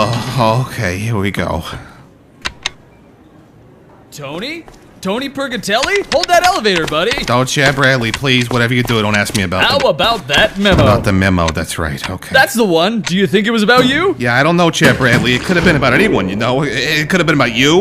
Oh, okay, here we go. Tony? Tony Purgatony? Hold that elevator, buddy. Don't Chad Bradley, please. Whatever you do, don't ask me about How about that memo? About the memo, that's right, okay. That's the one. Do you think it was about you? Yeah, I don't know, Chad Bradley. It could have been about anyone, you know. It could have been about you.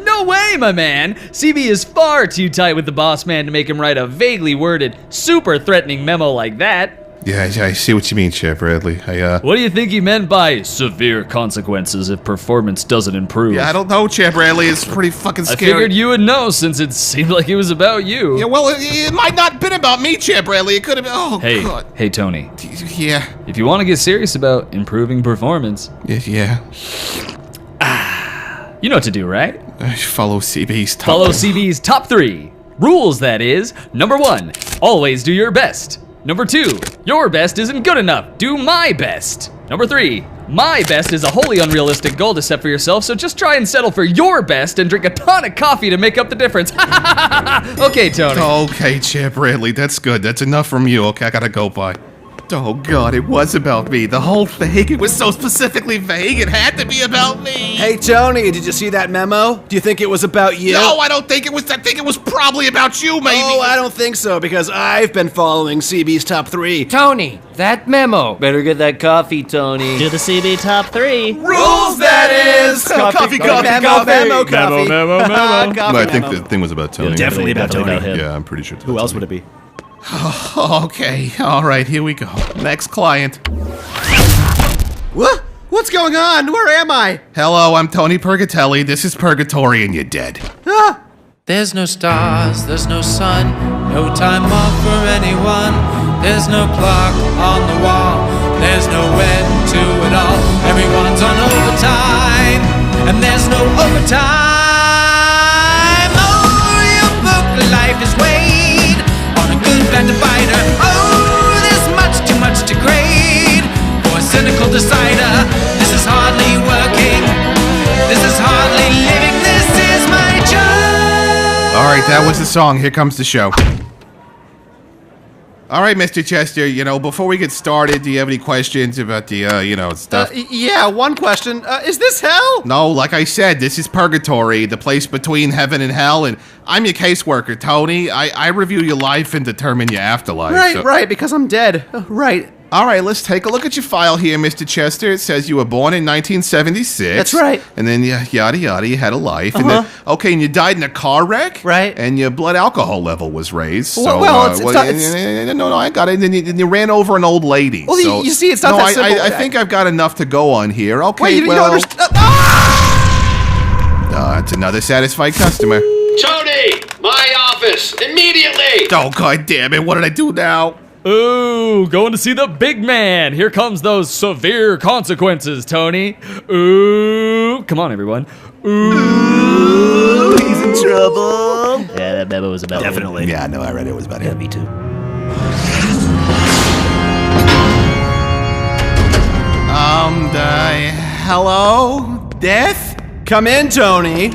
No way, my man. CB is far too tight with the boss man to make him write a vaguely worded, super threatening memo like that. Yeah, I see what you mean, Chad Bradley. What do you think he meant by severe consequences if performance doesn't improve? Yeah, I don't know, Chad Bradley. It's pretty fucking scary. I figured you would know since it seemed like it was about you. Yeah, well, it might not have been about me, Chad Bradley. It could have been, oh, God. Hey, Tony. Yeah. If you want to get serious about improving performance. Yeah. You know what to do, right? Follow CB's top. Follow CB's top 3. Rules, that is. Number 1, always do your best. Number 2, your best isn't good enough. Do my best. Number 3, my best is a wholly unrealistic goal to set for yourself, so just try and settle for your best and drink a ton of coffee to make up the difference. Okay, Tony. Okay, Chad Bradley, that's good. That's enough from you. Okay, I gotta go bye. Oh, God, it was about me. The whole thing, it was so specifically vague, it had to be about me. Hey, Tony, did you see that memo? Do you think it was about you? No, I don't think it was. I think it was probably about you, maybe. Oh, I don't think so, because I've been following CB's top 3. Tony, that memo. Better get that coffee, Tony. Do the CB top 3. Rules, that is! Coffee, memo, coffee. Memo. I think the thing was about Tony. Definitely about Tony. Yeah, I'm pretty sure. Who else would it be? Okay, all right, here we go. Next client. What? What's going on? Where am I? Hello, I'm Tony Purgatony. This is Purgatory, and you're dead. Ah! There's no stars, there's no sun, no time off for anyone. There's no clock on the wall, there's no end to it all. Everyone's on overtime, and there's no overtime. Oh, your book life is weighed on a good bad divider. Oh, there's much too much to grade for a cynical decider. This is hardly working, this is hardly living, this is my job. All right, that was the song. Here comes the show. All right, Mr. Chester, you know, before we get started, do you have any questions about the, stuff? Yeah, one question. Is this hell? No, like I said, this is Purgatory, the place between heaven and hell, and I'm your caseworker, Tony. I review your life and determine your afterlife. Right, because I'm dead. Right. All right, let's take a look at your file here, Mr. Chester. It says you were born in 1976. That's right. And then, yada, yada, you had a life. And then, okay, and you died in a car wreck? Right. And your blood alcohol level was raised. So, No, I got it. And then you ran over an old lady. Well, so, you see, it's not that simple. I think I've got enough to go on here. Okay, Wait, you don't understand. It's another satisfied customer. Tony! My office! Immediately! Oh, God damn it. What did I do now? Ooh, going to see the big man. Here comes those severe consequences, Tony. Ooh, come on, everyone. Ooh, he's in trouble. Yeah, that memo was about Definitely. Yeah, no, I read it was about him. me too. Hello? Death? Come in, Tony.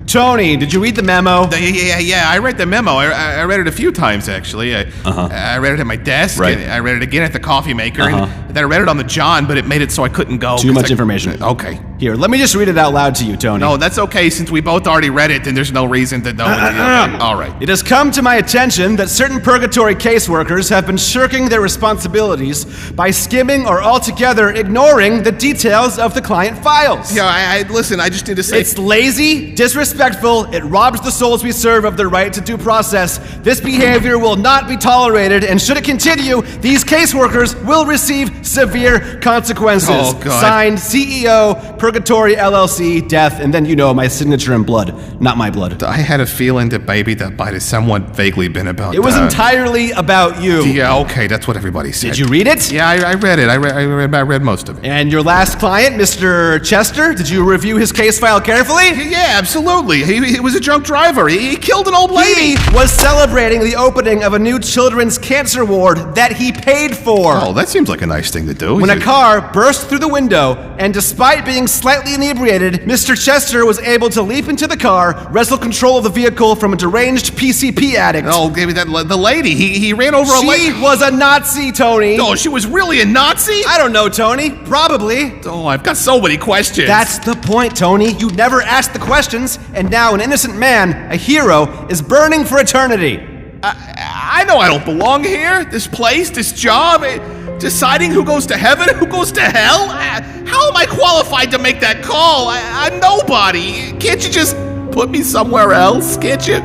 Tony, did you read the memo? Yeah, I read the memo. I read it a few times, actually. I read it at my desk, Right. and I read it again at the coffee maker, and then I read it on the John, but it made it so I couldn't go. Too much information. Okay. Here, let me just read it out loud to you, Tony. No, that's okay. Since we both already read it, then there's no reason to know. All right. It has come to my attention that certain Purgatory caseworkers have been shirking their responsibilities by skimming or altogether ignoring the details of the client files. Yeah, I listen, I just need to say... It's lazy, disrespectful, it robs the souls we serve of their right to due process. This behavior will not be tolerated, and should it continue, these caseworkers will receive severe consequences. Oh, God. Signed, CEO, Purgatory LLC, death, and then my signature in blood, not my blood. I had a feeling that maybe that might have somewhat vaguely been about... It was entirely about you. Yeah, okay, that's what everybody said. Did you read it? Yeah, I read it. I read most of it. And your last client, Mr. Chester, did you review his case file carefully? Yeah, absolutely. He was a drunk driver. He killed an old lady. He was celebrating the opening of a new children's cancer ward that he paid for. Oh, that seems like a nice thing to do. When a car burst through the window, and despite being slightly inebriated, Mr. Chester was able to leap into the car, wrestle control of the vehicle from a deranged PCP addict. Oh, give me that. The lady. He ran over a lady. She was a Nazi, Tony. Oh, she was really a Nazi? I don't know, Tony. Probably. Oh, I've got so many questions. That's the point, Tony. You never asked the questions, and now an innocent man, a hero, is burning for eternity. I know I don't belong here. This place, this job, deciding who goes to heaven, who goes to hell. How am I qualified to make that call? I'm nobody. Can't you just put me somewhere else? Can't you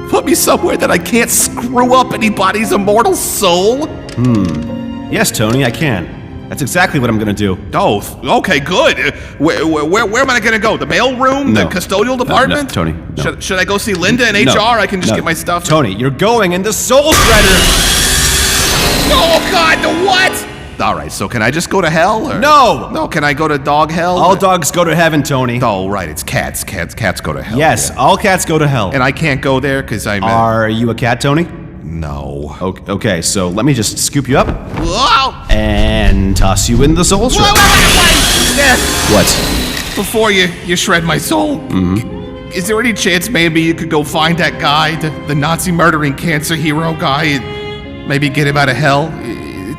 put me somewhere that I can't screw up anybody's immortal soul? Yes, Tony, I can. That's exactly what I'm gonna do. Oh, okay, good. Where am I gonna go? The mail room? No. The custodial department? No, Tony, no. Should I go see Linda in No, HR? I can just no. get my stuff. Tony, you're going in the Soul Shredder! Oh, God, the what? All right, so can I just go to hell? Or? No! No, can I go to dog hell? All dogs go to heaven, Tony. Oh, right, it's cats. Cats go to hell. Yes, yeah. all cats go to hell. And I can't go there because I'm... Are you a cat, Tony? No. Okay, so let me just scoop you up Whoa! and toss you in the Soul Shredder. Yeah. What? Before you shred my soul, is there any chance maybe you could go find that guy, the Nazi murdering cancer hero guy, and maybe get him out of hell?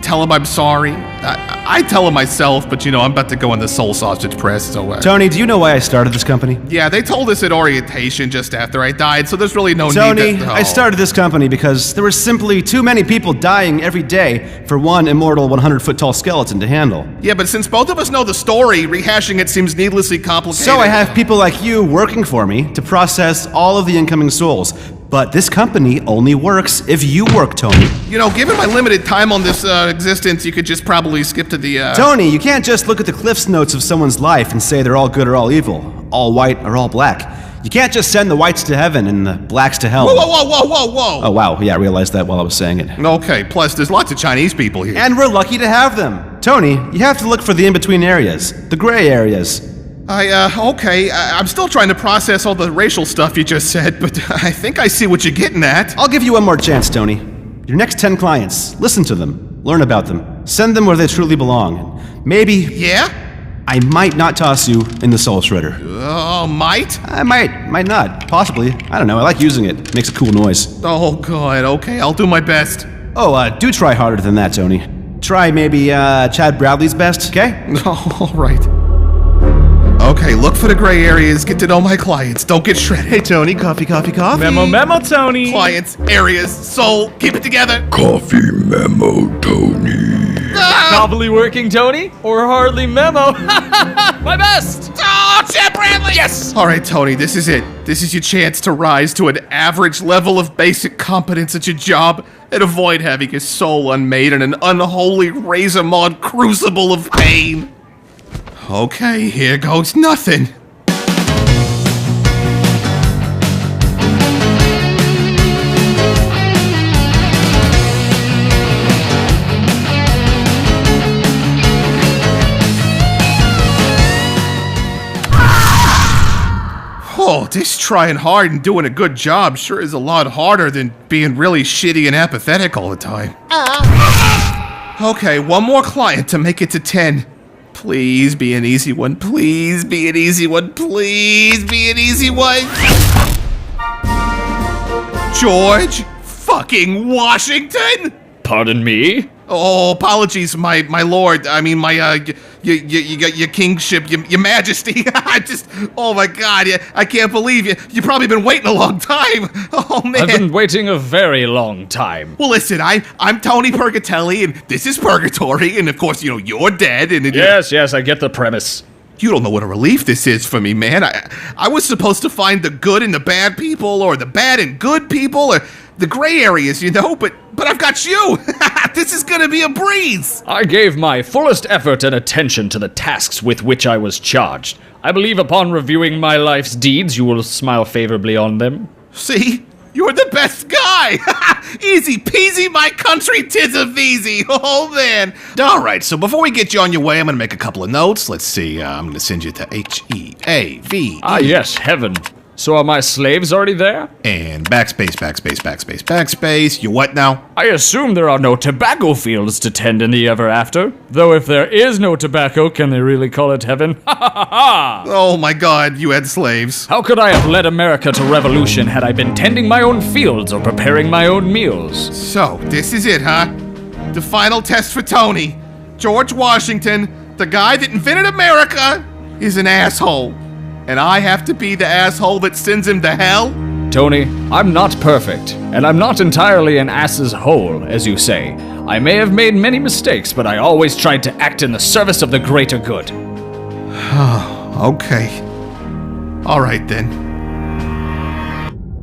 Tell him I'm sorry. I tell him myself, but you know, I'm about to go on the soul sausage press, so... Tony, do you know why I started this company? Yeah, they told us at orientation just after I died, so there's really no Tony, need to... I started this company because there were simply too many people dying every day for one immortal 100-foot-tall skeleton to handle. Yeah, but since both of us know the story, rehashing it seems needlessly complicated. So I have people like you working for me to process all of the incoming souls. But this company only works if you work, Tony. You know, given my limited time on this existence, you could just probably skip to the... Tony, you can't just look at the Cliff's Notes of someone's life and say they're all good or all evil, all white or all black. You can't just send the whites to heaven and the blacks to hell. Whoa. Oh, wow. Yeah, I realized that while I was saying it. Okay, plus there's lots of Chinese people here. And we're lucky to have them. Tony, you have to look for the in-between areas, the gray areas. I'm still trying to process all the racial stuff you just said, but I think I see what you're getting at. I'll give you one more chance, Tony. Your next 10 clients, listen to them, learn about them, send them where they truly belong. Maybe Yeah? I might not toss you in the Soul Shredder. Oh, might? I might not, possibly. I don't know, I like using it. It makes a cool noise. Oh, God, okay, I'll do my best. Oh, do try harder than that, Tony. Try maybe Chad Bradley's best, okay? All right. Okay, look for the gray areas, get to know my clients, don't get shredded. Hey, Tony, coffee. Memo, Tony. Clients, areas, soul, keep it together. Coffee memo, Tony. Probably working, Tony, or hardly memo. My best! Oh, Chad Bradley! Yes! All right, Tony, this is it. This is your chance to rise to an average level of basic competence at your job and avoid having your soul unmade in an unholy razor-mauled crucible of pain. Okay, here goes nothing. Oh, this trying hard and doing a good job sure is a lot harder than being really shitty and apathetic all the time. Okay, one more client to make it to 10. Please be an easy one. Please be an easy one. Please be an easy one. George fucking Washington? Pardon me? Oh, apologies, my lord. I mean, your kingship, your majesty. Oh my God, I can't believe you. You've probably been waiting a long time. Oh man. I've been waiting a very long time. Well, listen, I'm Tony Purgatony, and this is Purgatory, and of course, you know, you're dead, and Yes, I get the premise. you don't know what a relief this is for me, man. I was supposed to find the good and the bad people, or the bad and good people, or the gray areas, you know, but I've got you. This is gonna be a breeze. I gave my fullest effort and attention to the tasks with which I was charged. I believe upon reviewing my life's deeds, you will smile favorably on them. See? You're the best guy! Easy peasy, my country, 'tis a veasy. Oh, man. All right, so before we get you on your way, I'm going to make a couple of notes. Let's see, I'm going to send you to HEAV. Ah, yes, heaven. So are my slaves already there? And backspace, backspace, backspace, backspace. You what now? I assume there are no tobacco fields to tend in the ever after. Though if there is no tobacco, can they really call it heaven? Ha ha ha ha! Oh my god, you had slaves. How could I have led America to revolution had I been tending my own fields or preparing my own meals? So, this is it, huh? The final test for Tony. George Washington, the guy that invented America, is an asshole. And I have to be the asshole that sends him to hell? Tony, I'm not perfect, and I'm not entirely an ass's hole, as you say. I may have made many mistakes, but I always tried to act in the service of the greater good. Okay. Alright then.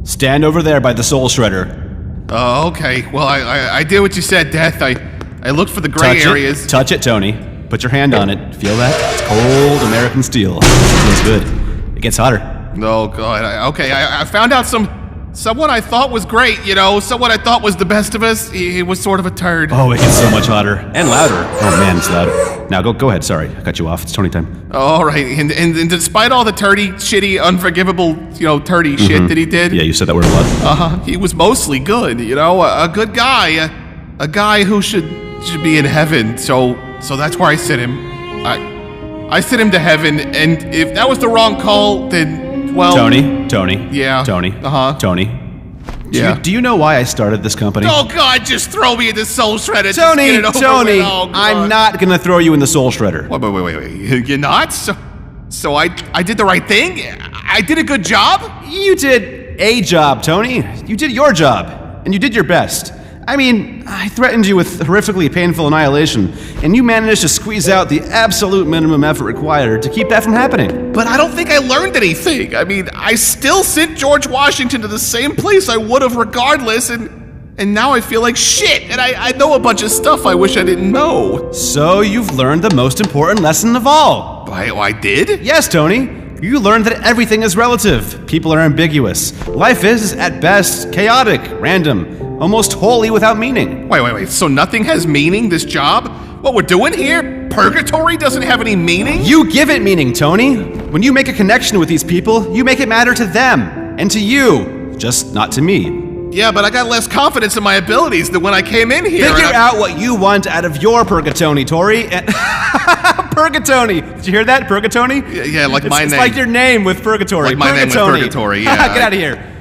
Stand over there by the soul shredder. Oh, okay. Well, I did what you said, Death. I looked for the gray areas. Touch it, Tony. Put your hand on it. Feel that? It's cold American steel. It feels good. It gets hotter. Oh, God. I found out someone I thought was great, you know, someone I thought was the best of us. He was sort of a turd. Oh, it gets so much hotter. And louder. Oh, man, it's louder. Now, go ahead. Sorry, I cut you off. It's Tony time. All right. And despite all the turdy, shitty, unforgivable, turdy shit that he did. Yeah, you said that word a lot. He was mostly good, you know, a good guy. A guy who should be in heaven. So that's where I sit him. I sent him to heaven, and if that was the wrong call, then, well... Tony. Yeah. Tony. Uh-huh. Yeah. Do you know why I started this company? Oh, God, just throw me in the soul shredder. Tony, just get it over Tony, with. Oh, God. I'm not gonna throw you in the soul shredder. Wait. You're not? So I did the right thing? I did a good job? You did a job, Tony. You did your job, and you did your best. I mean, I threatened you with horrifically painful annihilation, and you managed to squeeze out the absolute minimum effort required to keep that from happening. But I don't think I learned anything. I mean, I still sent George Washington to the same place I would have regardless, and now I feel like shit, and I know a bunch of stuff I wish I didn't know. So you've learned the most important lesson of all. I did? Yes, Tony. You learned that everything is relative. People are ambiguous. Life is, at best, chaotic, random, almost wholly without meaning. Wait. So nothing has meaning, this job? What we're doing here? Purgatory doesn't have any meaning? You give it meaning, Tony. When you make a connection with these people, you make it matter to them. And to you. Just not to me. Yeah, but I got less confidence in my abilities than when I came in here. Figure out what you want out of your Purgatony, Tori. Purgatony. Did you hear that? Purgatony? Yeah, like my name. It's like your name with Purgatory. Like my name with Purgatory, yeah. Get out of here.